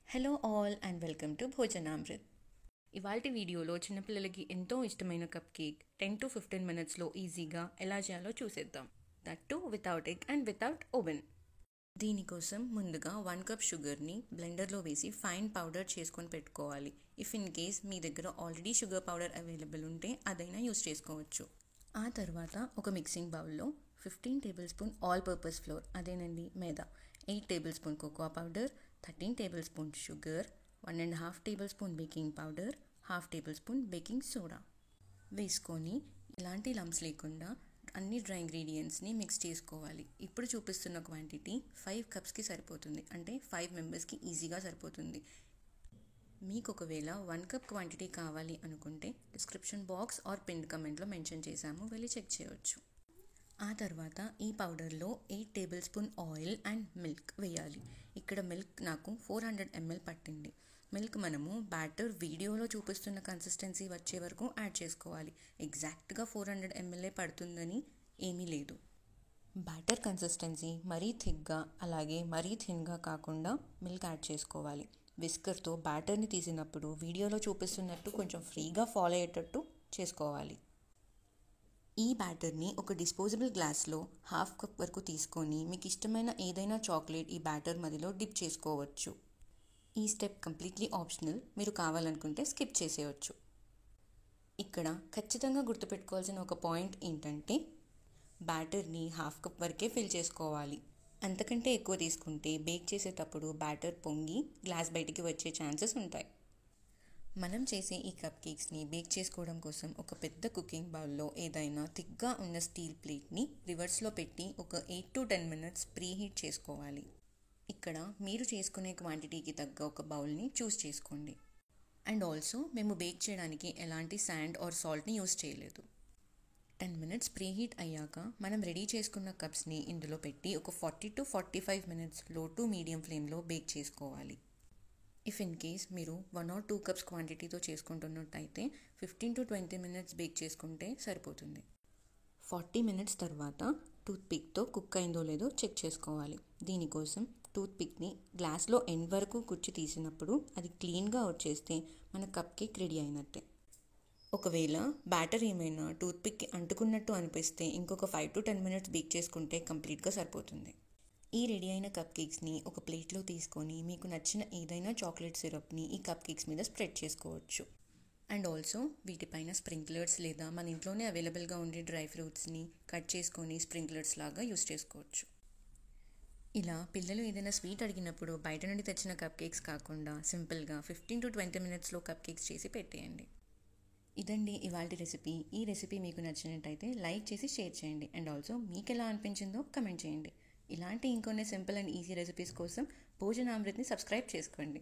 Hello all and welcome to Bhojanamrut. ఇవాల్టి వీడియోలో చిన్నపిల్లలకి ఎంతో ఇష్టమైన కప్ కేక్ 10 to 15 minutes ఈజీగా ఎలా చేయాలో చూసేద్దాం. That too without egg and without oven. దీనికోసం ముందుగా 1 cup షుగర్ని బ్లెండర్లో వేసి ఫైన్ పౌడర్ చేసుకొని పెట్టుకోవాలి. ఇఫ్ ఇన్ కేస్ మీ దగ్గర ఆల్రెడీ షుగర్ పౌడర్ అవైలబుల్ ఉంటే అదైనా యూస్ చేసుకోవచ్చు. ఆ తర్వాత ఒక మిక్సింగ్ బౌల్లో 15 tablespoon ఆల్ పర్పస్ ఫ్లోర్, అదేనండి మైదా, 8 tablespoon cocoa powder, 13 tablespoon sugar, 1.5 tablespoon baking powder, 1/2 tablespoon baking soda వేసుకొని ఇలాంటి లంప్స్ లేకుండా అన్ని డ్రై ఇంగ్రీడియంట్స్ని మిక్స్ చేసుకోవాలి. ఇప్పుడు చూపిస్తున్న క్వాంటిటీ 5 cupsకి సరిపోతుంది, అంటే 5 members ఈజీగా సరిపోతుంది. మీకు ఒకవేళ 1 cup క్వాంటిటీ కావాలి అనుకుంటే డిస్క్రిప్షన్ బాక్స్ ఆర్ పిన్ కమెంట్లో మెన్షన్ చేశాము, వెళ్ళి చెక్ చేయవచ్చు. ఆ తర్వాత ఈ పౌడర్లో 8 tablespoon ఆయిల్ అండ్ మిల్క్ వేయాలి. ఇక్కడ మిల్క్ నాకు 400 ml పట్టింది. మిల్క్ మనము బ్యాటర్ వీడియోలో చూపిస్తున్న కన్సిస్టెన్సీ వచ్చే వరకు యాడ్ చేసుకోవాలి. ఎగ్జాక్ట్గా 400 ml పడుతుందని ఏమీ లేదు. బ్యాటర్ కన్సిస్టెన్సీ మరీ థిక్గా అలాగే మరీ థిన్గా కాకుండా మిల్క్ యాడ్ చేసుకోవాలి. విస్కర్తో బ్యాటర్ని తీసినప్పుడు వీడియోలో చూపిస్తున్నట్టు కొంచెం ఫ్రీగా ఫాలో అయ్యేటట్టు చేసుకోవాలి. ఈ బ్యాటర్ని ఒక డిస్పోజబుల్ గ్లాస్లో 1/2 cup వరకు తీసుకొని మీకు ఇష్టమైన ఏదైనా చాక్లెట్ ఈ బ్యాటర్ మధ్యలో డిప్ చేసుకోవచ్చు. ఈ స్టెప్ కంప్లీట్లీ ఆప్షనల్, మీరు కావాలనుకుంటే స్కిప్ చేసేయచ్చు. ఇక్కడ ఖచ్చితంగా గుర్తుపెట్టుకోవాల్సిన ఒక పాయింట్ ఏంటంటే బ్యాటర్ని 1/2 cup వరకే ఫిల్ చేసుకోవాలి. అంతకంటే ఎక్కువ తీసుకుంటే బేక్ చేసేటప్పుడు బ్యాటర్ పొంగి గ్లాస్ బయటికి వచ్చే ఛాన్సెస్ ఉంటాయి. మనం చేసే ఈ కప్ కేక్స్ని బేక్ చేసుకోవడం కోసం ఒక పెద్ద కుకింగ్ బౌల్లో ఏదైనా థిక్గా ఉన్న స్టీల్ ప్లేట్ని రివర్స్లో పెట్టి ఒక 8 to 10 minutes ప్రీహీట్ చేసుకోవాలి. ఇక్కడ మీరు చేసుకునే క్వాంటిటీకి తగ్గ ఒక బౌల్ని చూస్ చేసుకోండి. అండ్ ఆల్సో మేము బేక్ చేయడానికి ఎలాంటి శాండ్ ఆర్ సాల్ట్ని యూస్ చేయలేదు. 10 minutes ప్రీహీట్ అయ్యాక మనం రెడీ చేసుకున్న కప్స్ని ఇందులో పెట్టి ఒక 40 to 45 minutes లో టు మీడియం ఫ్లేమ్లో బేక్ చేసుకోవాలి. ఇఫ్ ఇన్ కేస్ మీరు 1 or 2 cups క్వాంటిటీతో చేసుకుంటున్నట్టయితే 15 to 20 minutes బేక్ చేసుకుంటే సరిపోతుంది. 40 minutes తర్వాత టూత్పిక్తో కుక్ అయిందో లేదో చెక్ చేసుకోవాలి. దీనికోసం టూత్పిక్ని గ్లాస్లో ఎండ్ వరకు కుచ్చి తీసినప్పుడు అది క్లీన్గా వచ్చేస్తే మన కప్ కేక్ రెడీ అయినట్టే. ఒకవేళ బ్యాటర్ ఏమైనా టూత్పిక్కి అంటుకున్నట్టు అనిపిస్తే ఇంకొక 5 to 10 minutes బేక్ చేసుకుంటే కంప్లీట్గా సరిపోతుంది. ఈ రెడీ అయిన కప్ కేక్స్ని ఒక ప్లేట్లో తీసుకొని మీకు నచ్చిన ఏదైనా చాక్లెట్ సిరప్ని ఈ కప్ కేక్స్ మీద స్ప్రెడ్ చేసుకోవచ్చు. అండ్ ఆల్సో వీటిపైన స్ప్రింక్లర్స్ లేదా మన ఇంట్లోనే అవైలబుల్గా ఉండే డ్రై ఫ్రూట్స్ని కట్ చేసుకొని స్ప్రింక్లర్స్ లాగా యూస్ చేసుకోవచ్చు. ఇలా పిల్లలు ఏదైనా స్వీట్ అడిగినప్పుడు బయట నుండి తెచ్చిన కప్ కేక్స్ కాకుండా సింపుల్గా 15 to 20 minutesలో కప్ కేక్స్ చేసి పెట్టేయండి. ఇదండి ఇవాల్టి రెసిపీ. ఈ రెసిపీ మీకు నచ్చినట్టయితే లైక్ చేసి షేర్ చేయండి. అండ్ ఆల్సో మీకు ఎలా అనిపించిందో కమెంట్ చేయండి. ఇలాంటి ఇంకొన్ని సింపుల్ అండ్ ఈజీ రెసిపీస్ కోసం భోజనామృత్ని సబ్స్క్రైబ్ చేసుకోండి.